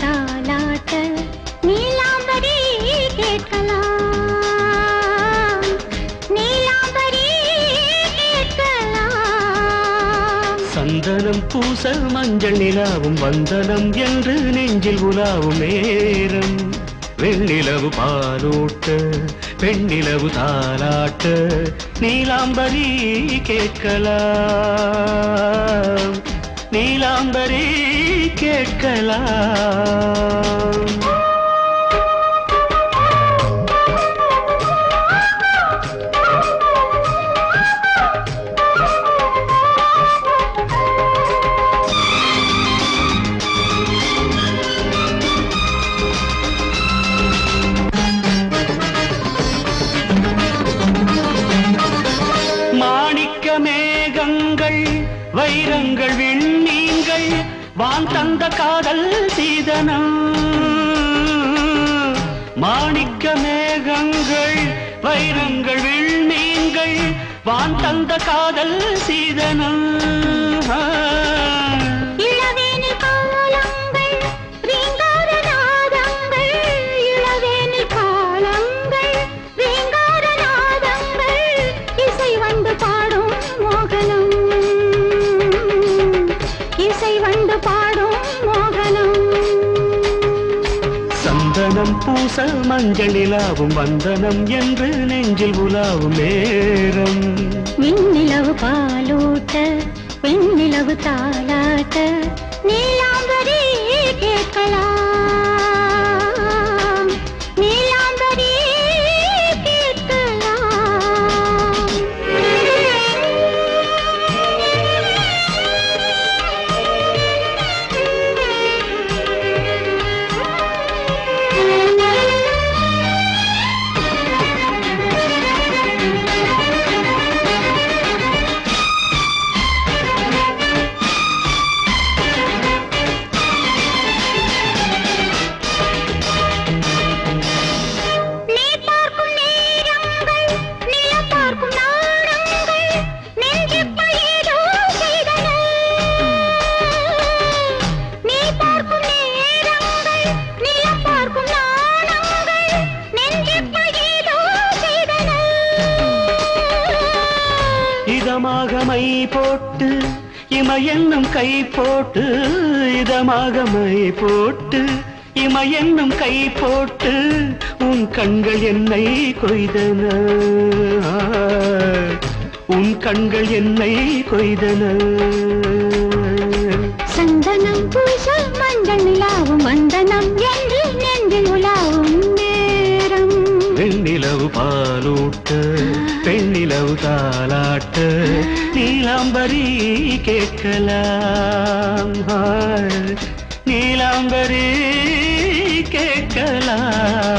தாலாட்ட நீலாம்பரி கேட்கலாம், நீலாம்பரி கேட்கலாம். சந்தனம் பூச மஞ்சள் நிலாவும் வந்தனம் என்று நெஞ்சில் உலாவும் நேரம். வெண்ணிலவு பாலூட்ட பெண்ணிலவு தாலாட்ட நீலாம்பரி கேட்கலாம், நீலாம்பரி கேட்கலாம். மேகங்கள் வைரங்கள் விண்ணீங்கள் வான் தந்த காதல் சீதனம். மாணிக்க மேகங்கள் வைரங்கள் விண்ணீங்கள் வான் தந்த காதல் சீதனம். சந்தனம் பூச மஞ்சள் நிலாவும் வந்தனம் என்று நெஞ்சில் உலாவும் நேரம். விண்ணிலவு பாலூட்ட பெண்ணிலவு தாலாட்ட நீலாம்பரி கேட்கலாம், நீலாம்பரி கேட்கலாம். இதமாக மை போட்டு இமையென்னும் கை போட்டு, இதமாக மை போட்டு இமையென்னும் கை போட்டு உன் கண்கள் என்னை கொய்தன, உன் கண்கள் என்னை கொய்தன. சந்தனம் பூச மஞ்சள் நிலாவும் வந்தனம் என்று நெஞ்சில் உலாவும் நேரம். வெண்ணிலவு பாலூட்ட பெண்ணிலவு தாலாட்ட நீலாம்பரி கேட்கலாம், நீலாம்பரி கேட்கலாம்.